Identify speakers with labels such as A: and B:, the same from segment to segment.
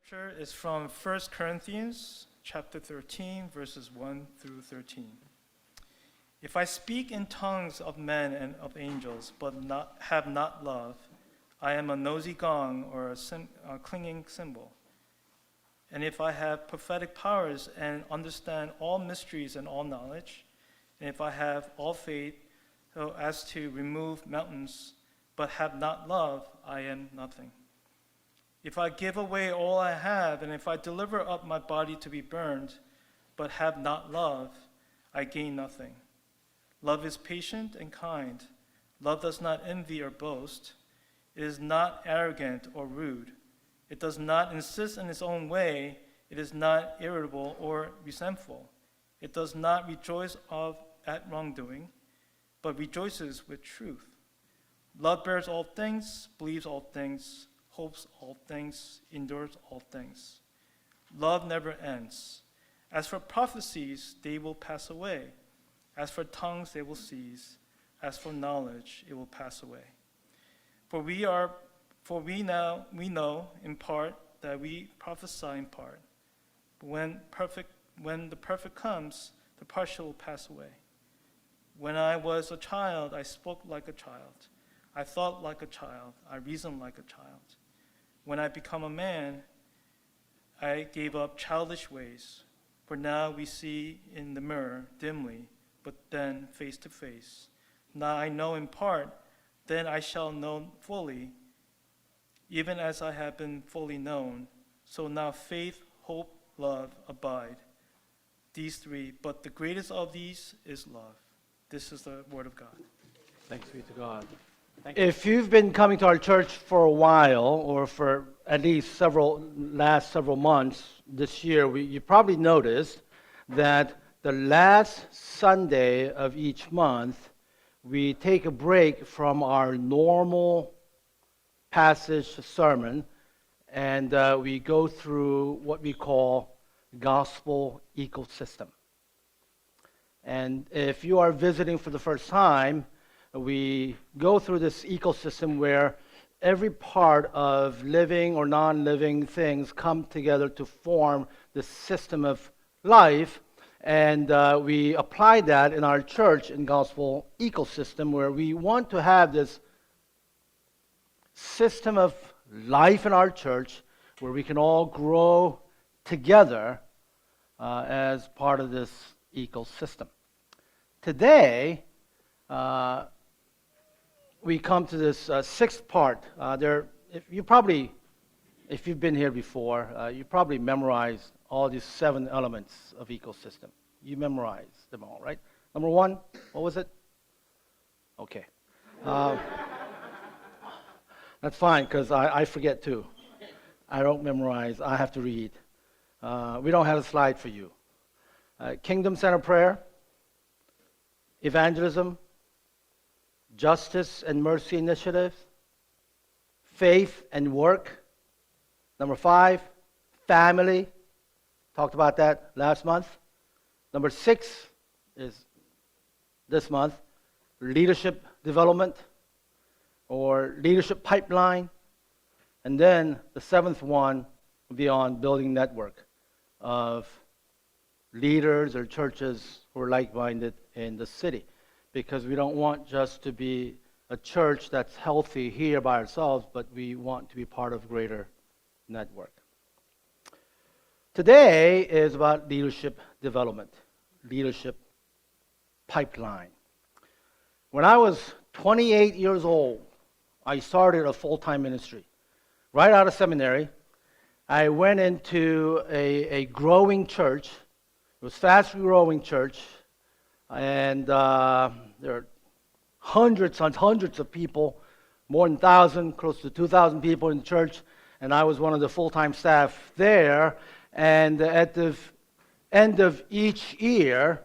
A: Scripture is from 1 Corinthians chapter 13, verses 1 through 13. If I speak in tongues of men and of angels, but have not love, I am a noisy gong or a clanging cymbal. And if I have prophetic powers and understand all mysteries and all knowledge, and if I have all faith so as to remove mountains, but have not love, I am nothing. If I give away all I have, and if I deliver up my body to be burned, but have not love, I gain nothing. Love is patient and kind. Love does not envy or boast. It is not arrogant or rude. It does not insist in its own way. It is not irritable or resentful. It does not rejoice at wrongdoing, but rejoices with truth. Love bears all things, believes all things, hopes all things, endures all things. Love never ends. As for prophecies, they will pass away. As for tongues, they will cease. As for knowledge, it will pass away. For we know in part that we prophesy in part. But when the perfect comes, the partial will pass away. When I was a child, I spoke like a child. I thought like a child. I reasoned like a child. When I become a man, I gave up childish ways. For now we see in the mirror dimly, but then face to face. Now I know in part, then I shall know fully, even as I have been fully known. So now faith, hope, love abide. These three, but the greatest of these is love. This is the word of God.
B: Thanks be to God. If you've been coming to our church for a while, or for at least last several months this year, you probably noticed that the last Sunday of each month, we take a break from our normal passage sermon, and we go through what we call gospel ecosystem. And if you are visiting for the first time, we go through this ecosystem where every part of living or non-living things come together to form the system of life, and we apply that in our church in gospel ecosystem, where we want to have this system of life in our church where we can all grow together as part of this ecosystem. Today, we come to this sixth part. If you've been here before, you probably memorized all these 7 elements of ecosystem. You memorized them all, right? Number 1, what was it? Okay. That's fine, because I forget too. I don't memorize. I have to read. We don't have a slide for you. Kingdom Center Prayer, Evangelism, Justice and Mercy Initiative, Faith and Work. Number 5, Family. Talked about that last month. Number 6 is this month, Leadership Development or Leadership Pipeline. And then the 7th one will be on building network of leaders or churches who are like-minded in the city. Because we don't want just to be a church that's healthy here by ourselves, but we want to be part of a greater network. Today is about leadership development, leadership pipeline. When I was 28 years old, I started a full-time ministry. Right out of seminary, I went into a growing church. It was a fast-growing church. And there are hundreds and hundreds of people, more than 1,000, close to 2,000 people in the church, and I was one of the full-time staff there. And at the end of each year,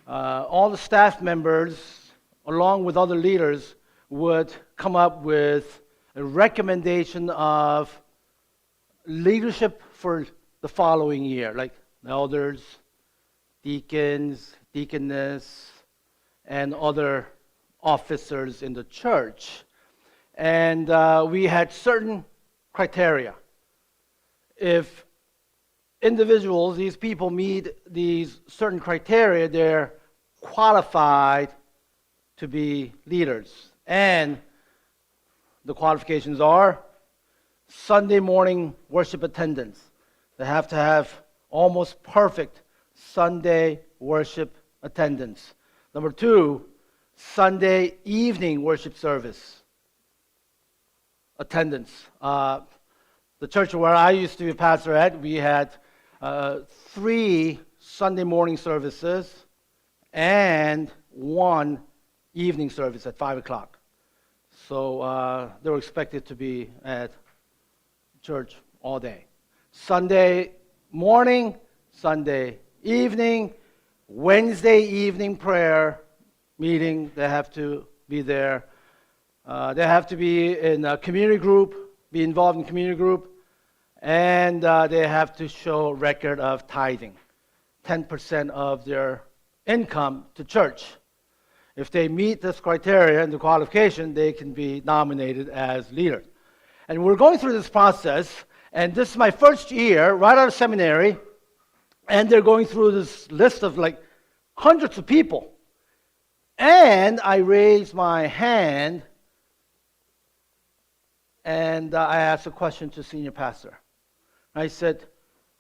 B: all the staff members, along with other leaders, would come up with a recommendation of leadership for the following year, like elders, deacons, deaconess, and other officers in the church. And we had certain criteria. if individuals, these people meet these certain criteria, they're qualified to be leaders. And the qualifications are Sunday morning worship attendance. They have to have almost perfect Sunday worship attendance. Number 2, Sunday evening worship service attendance. The church where I used to be pastor at, we had 3 Sunday morning services and 1 evening service at 5 o'clock. So they were expected to be at church all day. Sunday morning, Sunday evening, Wednesday evening prayer meeting, they have to be there. They have to be in a community group, be involved in community group, and they have to show record of tithing, 10% of their income to church. If they meet this criteria and the qualification, they can be nominated as leaders. And we're going through this process, and this is my first year right out of seminary, and they're going through this list of like hundreds of people. And I raised my hand, and I asked a question to senior pastor. I said,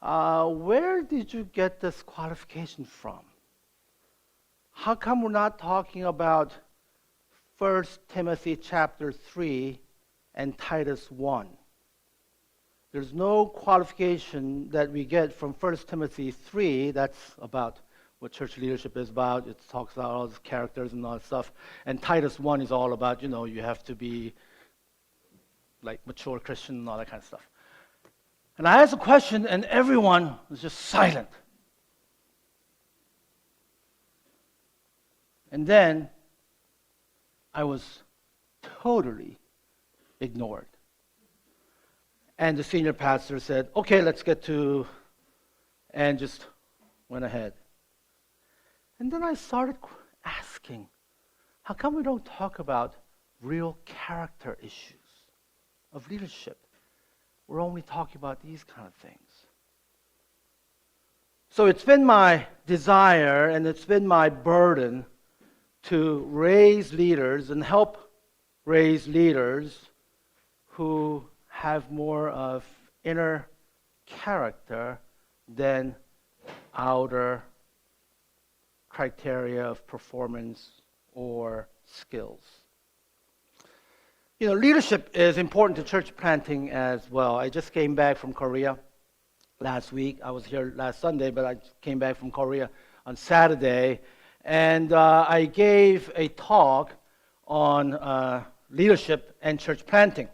B: where did you get this qualification from? How come we're not talking about 1 Timothy chapter 3 and Titus 1? There's no qualification that we get from 1 Timothy 3. That's about what church leadership is about. It talks about all these characters and all that stuff. And Titus 1 is all about, you have to be like mature Christian and all that kind of stuff. And I asked a question, and everyone was just silent. And then I was totally ignored. And the senior pastor said, okay, let's get to, and just went ahead. And then I started asking, how come we don't talk about real character issues of leadership? We're only talking about these kind of things. So it's been my desire and it's been my burden to raise leaders and help raise leaders who have more of inner character than outer criteria of performance or skills. Leadership is important to church planting as well. I just came back from Korea last week. I was here last Sunday, but I came back from Korea on Saturday. And I gave a talk on leadership and church planting.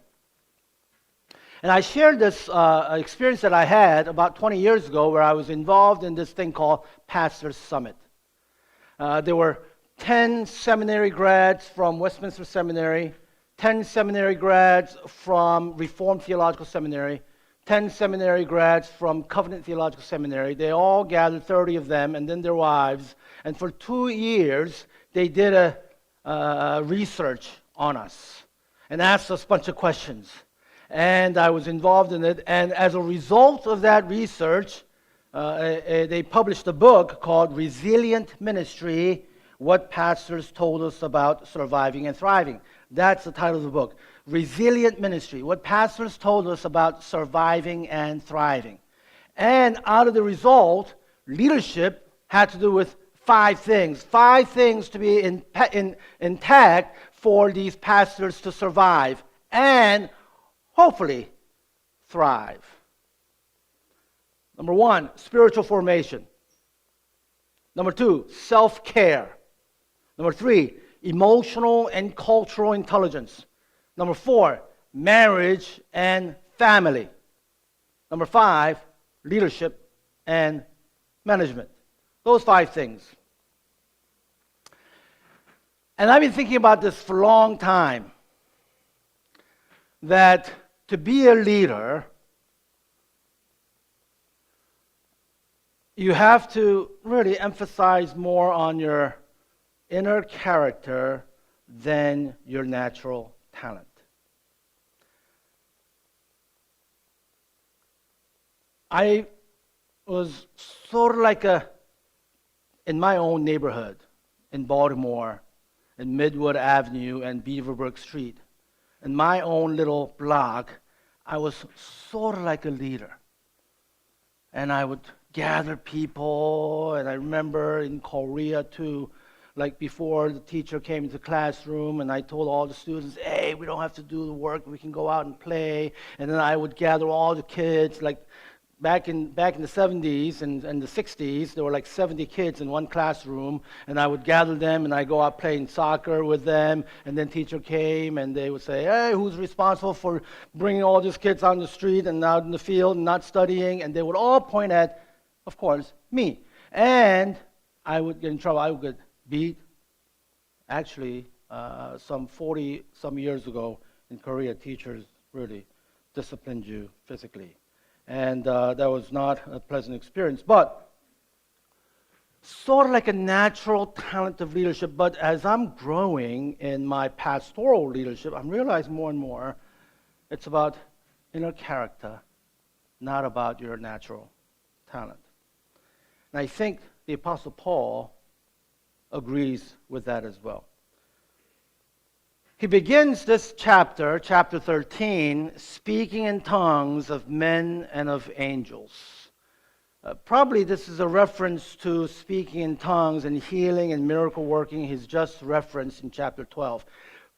B: And I shared this experience that I had about 20 years ago where I was involved in this thing called Pastor's Summit. There were 10 seminary grads from Westminster Seminary, 10 seminary grads from Reformed Theological Seminary, 10 seminary grads from Covenant Theological Seminary. They all gathered, 30 of them, and then their wives. And for 2 years, they did a research on us and asked us a bunch of questions. And I was involved in it. And as a result of that research, they published a book called Resilient Ministry, What Pastors Told Us About Surviving and Thriving. That's the title of the book. Resilient Ministry, What Pastors Told Us About Surviving and Thriving. And out of the result, leadership had to do with 5 things. 5 things to be intact for these pastors to survive and hopefully thrive. Number 1, spiritual formation. Number 2, self-care. Number 3, emotional and cultural intelligence. Number 4, marriage and family. Number 5, leadership and management. Those 5 things. And I've been thinking about this for a long time, that to be a leader, you have to really emphasize more on your inner character than your natural talent. I was sort of like in my own neighborhood in Baltimore, in Midwood Avenue and Beaverbrook Street, in my own little block, I was sort of like a leader. And I would gather people, and I remember in Korea too, like before the teacher came into the classroom, and I told all the students, hey, we don't have to do the work, we can go out and play. And then I would gather all the kids, like back in the 70s and the 60s, there were like 70 kids in one classroom, and I would gather them, and I'd go out playing soccer with them, and then teacher came, and they would say, hey, who's responsible for bringing all these kids on the street and out in the field and not studying? And they would all point at, of course, me. And I would get in trouble. I would get beat. Actually, some 40-some years ago in Korea, teachers really disciplined you physically. And that was not a pleasant experience. But sort of like a natural talent of leadership. But as I'm growing in my pastoral leadership, I'm realizing more and more it's about inner character, not about your natural talent. And I think the Apostle Paul agrees with that as well. He begins this chapter, chapter 13, speaking in tongues of men and of angels. Probably this is a reference to speaking in tongues and healing and miracle working he's just referenced in chapter 12.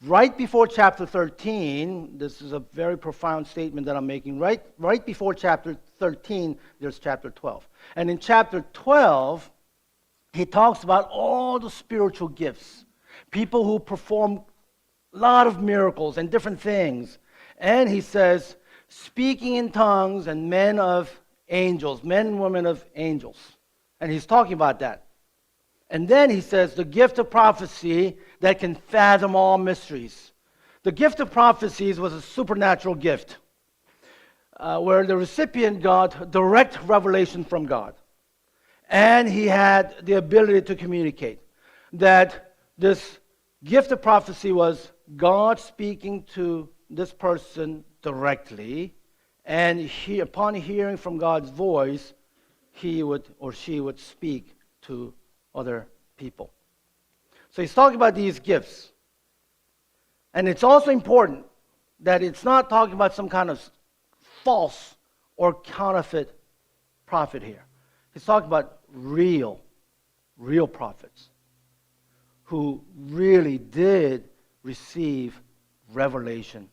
B: Right before chapter 13, this is a very profound statement that I'm making. Right before chapter 13, there's chapter 12. And in chapter 12, he talks about all the spiritual gifts, people who perform a lot of miracles and different things. And he says, speaking in tongues and men of angels, men and women of angels. And he's talking about that. And then he says, the gift of prophecy that can fathom all mysteries. The gift of prophecies was a supernatural gift where the recipient got direct revelation from God. And he had the ability to communicate. That this gift of prophecy was God speaking to this person directly, and upon hearing from God's voice, he would or she would speak to other people. So he's talking about these gifts. And it's also important that it's not talking about some kind of false or counterfeit prophet here. He's talking about real prophets who really did receive revelation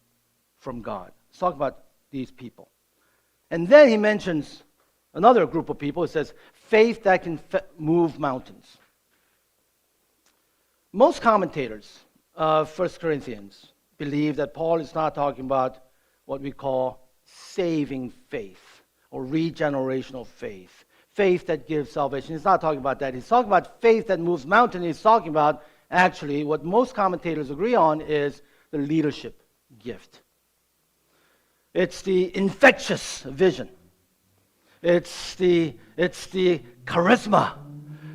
B: from God. He's talking about these people. And then he mentions another group of people. It says, faith that can move mountains. Most commentators of 1 Corinthians believe that Paul is not talking about what we call saving faith or regenerational faith. Faith that gives salvation. He's not talking about that. He's talking about faith that moves mountains. He's talking about, actually, what most commentators agree on is the leadership gift. It's the infectious vision. It's the charisma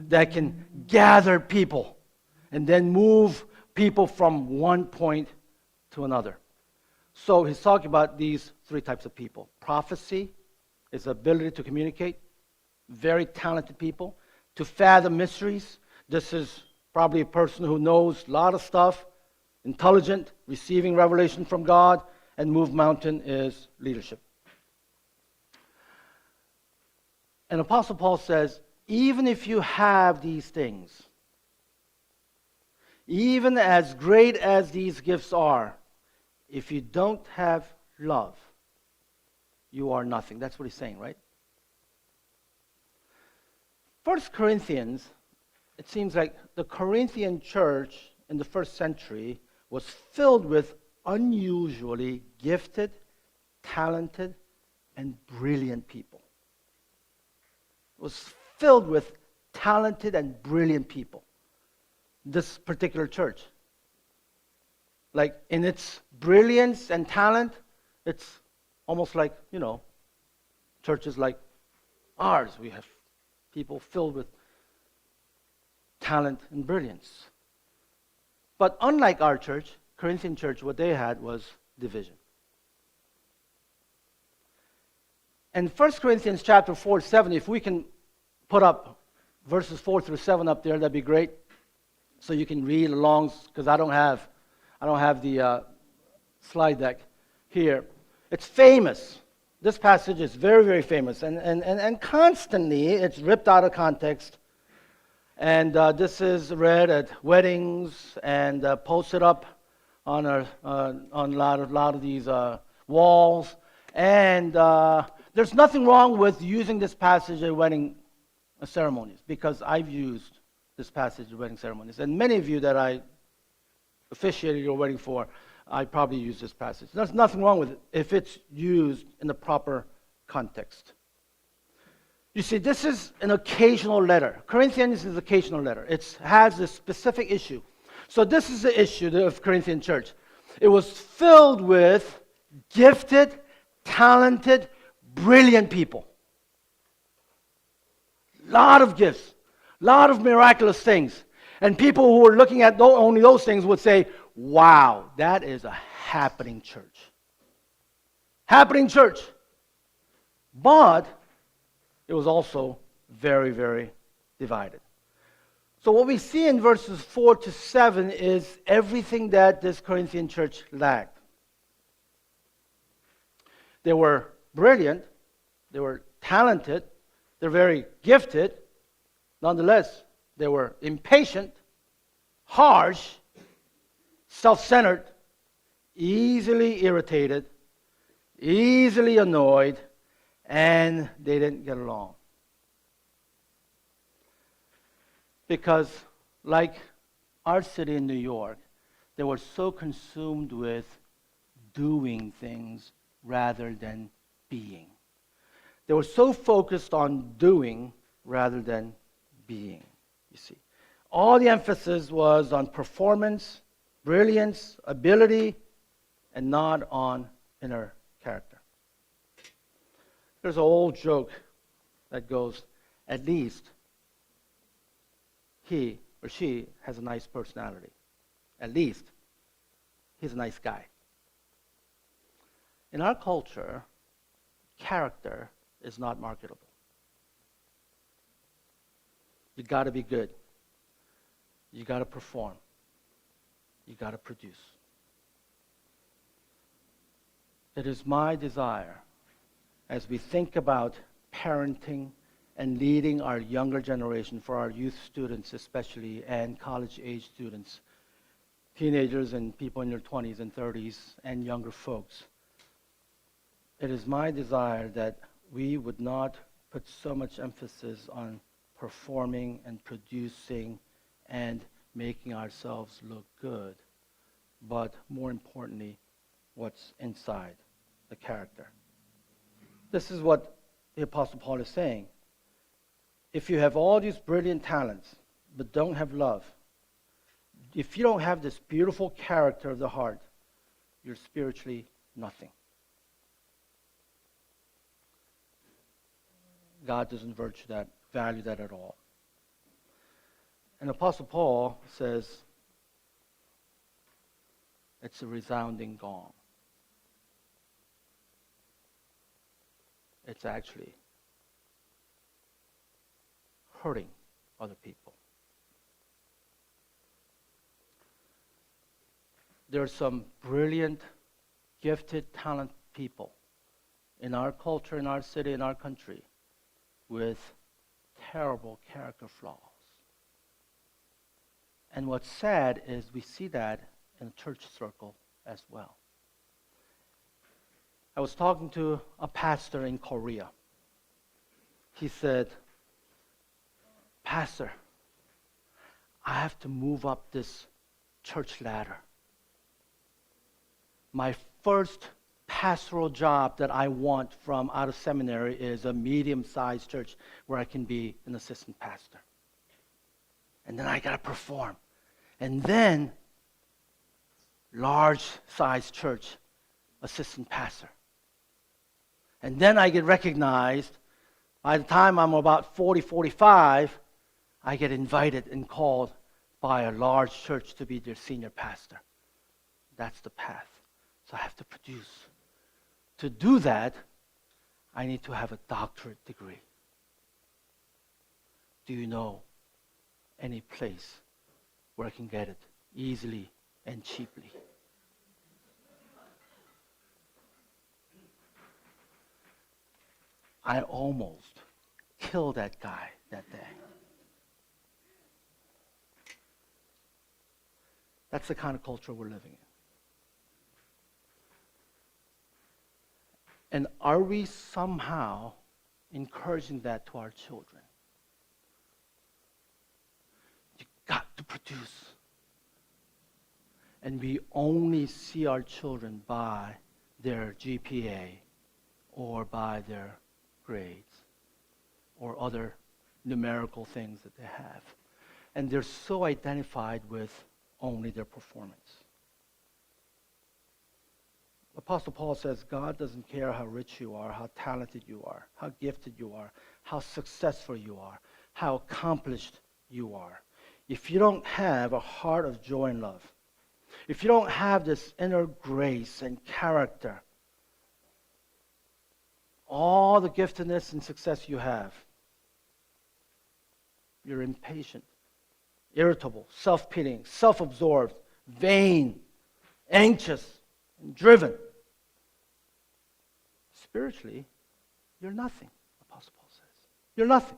B: that can gather people and then move people from one point to another. So he's talking about these three types of people. Prophecy is the ability to communicate. Very talented people. To fathom mysteries. This is probably a person who knows a lot of stuff. Intelligent, receiving revelation from God. And move mountain is leadership. And Apostle Paul says, even if you have these things, even as great as these gifts are, if you don't have love, you are nothing. That's what he's saying, right? 1 Corinthians, it seems like the Corinthian church in the first century was filled with unusually gifted, talented, and brilliant people. It was filled with talented and brilliant people. This particular church. Like in its brilliance and talent, it's almost like, churches like ours. We have people filled with talent and brilliance. But unlike our church, Corinthian church, what they had was division. in 1 Corinthians chapter 4, 7, if we can put up verses 4 through 7 up there, that'd be great. So you can read along, because I don't have the slide deck here. It's famous. This passage is very, very famous, and constantly it's ripped out of context. And this is read at weddings and posted up on a lot of these walls. And there's nothing wrong with using this passage at wedding ceremonies, because I've used this passage at wedding ceremonies, and many of you that I officiated your wedding for, I probably use this passage. There's nothing wrong with it if it's used in the proper context. You see, this is an occasional letter. Corinthians is an occasional letter. It has a specific issue. So this is the issue of Corinthian church. It was filled with gifted, talented, brilliant people. Lot of gifts, lot of miraculous things. And people who were looking at only those things would say, wow, that is a happening church. Happening church. But it was also very, very divided. So what we see in verses 4 to 7 is everything that this Corinthian church lacked. They were brilliant, they were talented, they're very gifted. Nonetheless, they were impatient, harsh, self-centered, easily irritated, easily annoyed, and they didn't get along. Because, like our city in New York, they were so consumed with doing things rather than being. They were so focused on doing rather than being, you see. All the emphasis was on performance, brilliance, ability, and not on inner character. There's an old joke that goes, at least he or she has a nice personality. At least he's a nice guy. In our culture, character is not marketable. You got to be good. You got to perform. You got to produce. It is my desire, as we think about parenting and leading our younger generation, for our youth students especially, and college-age students, teenagers and people in their 20s and 30s, and younger folks, it is my desire that we would not put so much emphasis on performing and producing and making ourselves look good, but more importantly, what's inside, the character. This is what the Apostle Paul is saying. If you have all these brilliant talents, but don't have love, if you don't have this beautiful character of the heart, you're spiritually nothing. God doesn't value that at all. And Apostle Paul says, it's a resounding gong. It's actually hurting other people. There are some brilliant, gifted, talented people in our culture, in our city, in our country, with terrible character flaws. And what's sad is we see that in the church circle as well. I was talking to a pastor in Korea. He said, Pastor, I have to move up this church ladder. My first pastoral job that I want from out of seminary is a medium-sized church where I can be an assistant pastor. And then I got to perform. And then large-sized church, assistant pastor. And then I get recognized. By the time I'm about 40, 45, I get invited and called by a large church to be their senior pastor. That's the path. So I have to produce. To do that, I need to have a doctorate degree. Do you know any place where I can get it easily and cheaply? I almost killed that guy that day. That's the kind of culture we're living in. And are we somehow encouraging that to our children? You got to produce. And we only see our children by their GPA or by their grades or other numerical things that they have. And they're so identified with only their performance. Apostle Paul says God doesn't care how rich you are, how talented you are, how gifted you are, how successful you are, how accomplished you are. If you don't have a heart of joy and love, if you don't have this inner grace and character, all the giftedness and success you have, you're impatient, irritable, self-pitying, self-absorbed, vain, anxious, and driven. Spiritually, you're nothing, Apostle Paul says. You're nothing.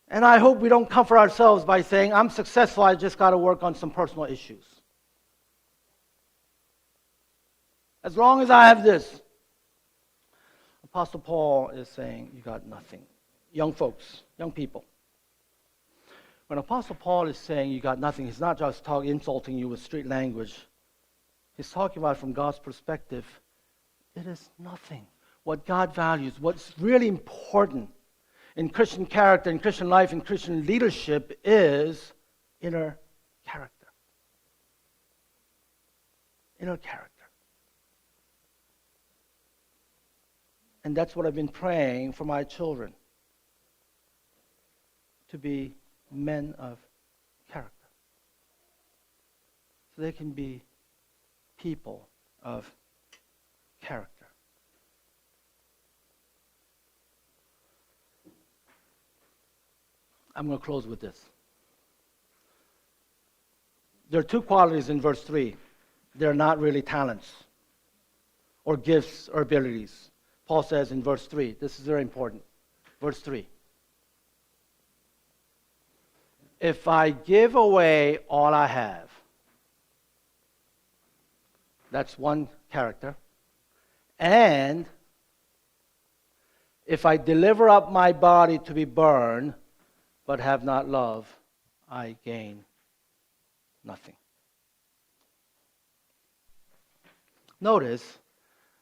B: And I hope we don't comfort ourselves by saying, I'm successful, I just got to work on some personal issues. As long as I have this. Apostle Paul is saying, you got nothing. Young folks, young people. When Apostle Paul is saying you got nothing, he's not just insulting you with street language. He's talking about it from God's perspective. It is nothing. What God values, what's really important in Christian character, in Christian life, in Christian leadership is inner character. Inner character. And that's what I've been praying for my children. To be men of character. So they can be people of character. I'm going to close with this. There are two qualities in verse 3. They're not really talents or gifts or abilities. Paul says in verse 3, this is very important. Verse 3. If I give away all I have, that's one character. And if I deliver up my body to be burned, but have not love, I gain nothing. Notice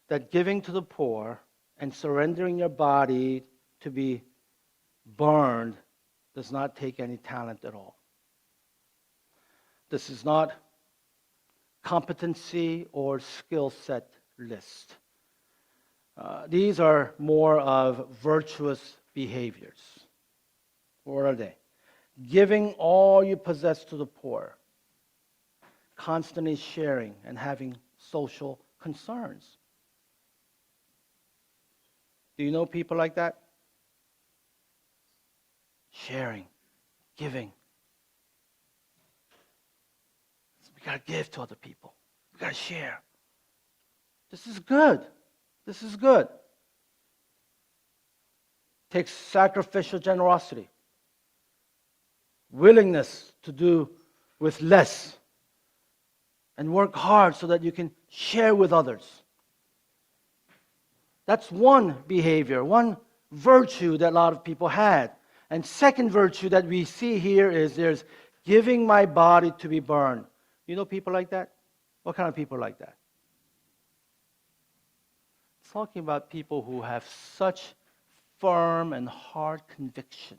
B: that giving to the poor and surrendering your body to be burned does not take any talent at all. This is not competency or skill set list. These are more of virtuous behaviors. What are they? Giving all you possess to the poor, constantly sharing and having social concerns. Do you know people like that? Sharing, giving. We got to give to other people. We got to share. This is good. This is good. Takes sacrificial generosity. Willingness to do with less. And work hard so that you can share with others. That's one behavior, one virtue that a lot of people had. And second virtue that we see here is there's giving my body to be burned. You know people like that? What kind of people like that? It's talking about people who have such firm and hard conviction.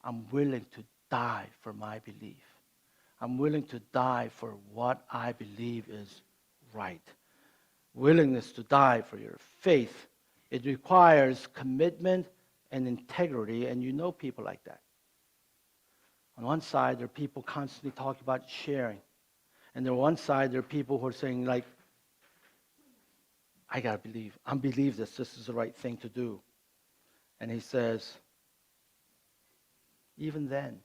B: I'm willing to die for my belief. I'm willing to die for what I believe is right. Willingness to die for your faith. It requires commitment and integrity, and you know people like that. On one side, there are people constantly talking about sharing. And on one side, there are people who are saying, like, I got to believe. I believe this is the right thing to do. And he says, even then,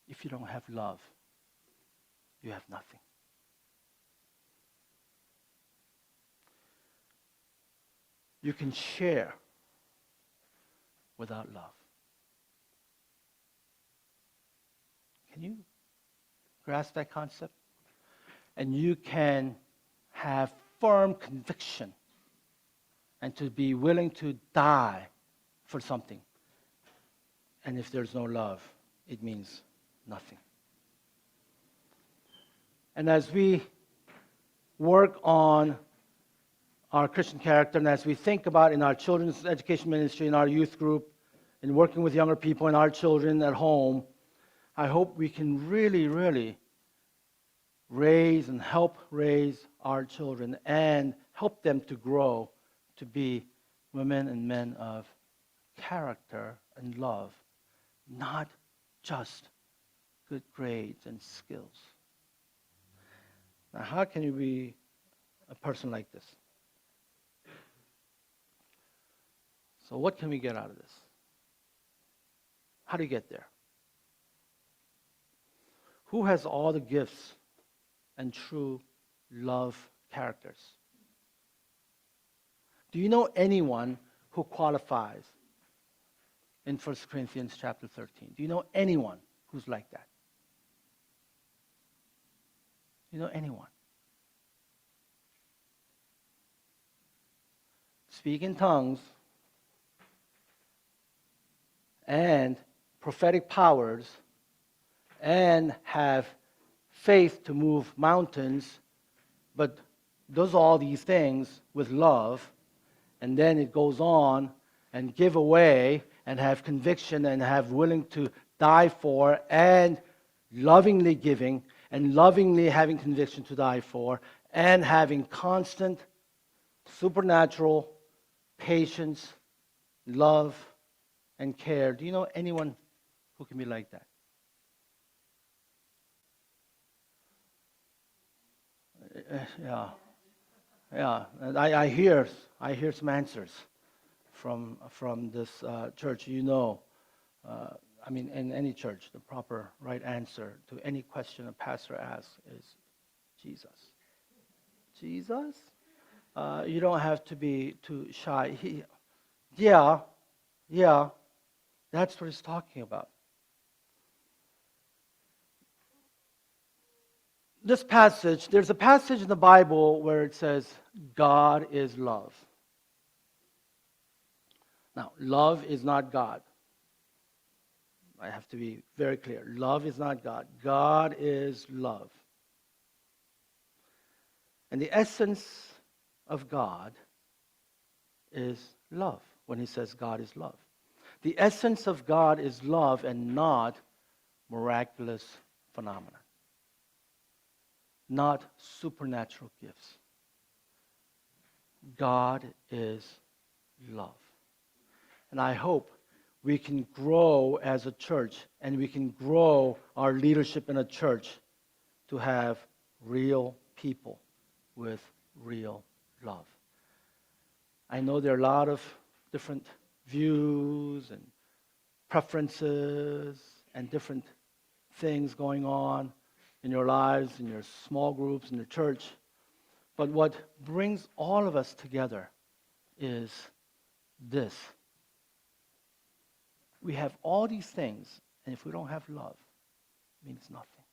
B: if you don't have love, you have nothing. You can share without love. Can you grasp that concept? And you can have firm conviction and to be willing to die for something. And if there's no love, it means nothing. And as we work on our Christian character, and as we think about in our children's education ministry, in our youth group, in working with younger people and our children at home, I hope we can really, really raise and help raise our children and help them to grow to be women and men of character and love, not just good grades and skills. Now, how can you be a person like this? So what can we get out of this? How do you get there? Who has all the gifts and true love characters? Do you know anyone who qualifies in 1 Corinthians chapter 13? Do you know anyone who's like that? Do you know anyone? Speak in tongues and prophetic powers and have faith to move mountains, but does all these things with love, and then it goes on and give away and have conviction and have willing to die for and lovingly giving and lovingly having conviction to die for and having constant supernatural patience, love, and care. Do you know anyone who can be like that? Yeah. And I hear some answers from this church. You know, in any church, the proper right answer to any question a pastor asks is Jesus. Jesus? You don't have to be too shy. Yeah, that's what he's talking about. This passage, there's a passage in the Bible where it says, God is love. Now, love is not God. I have to be very clear. Love is not God. God is love. And the essence of God is love when he says God is love. The essence of God is love and not miraculous phenomena. Not supernatural gifts. God is love. And I hope we can grow as a church and we can grow our leadership in a church to have real people with real love. I know there are a lot of different views and preferences and different things going on in your lives, in your small groups, in your church. But what brings all of us together is this. We have all these things, and if we don't have love, it means nothing.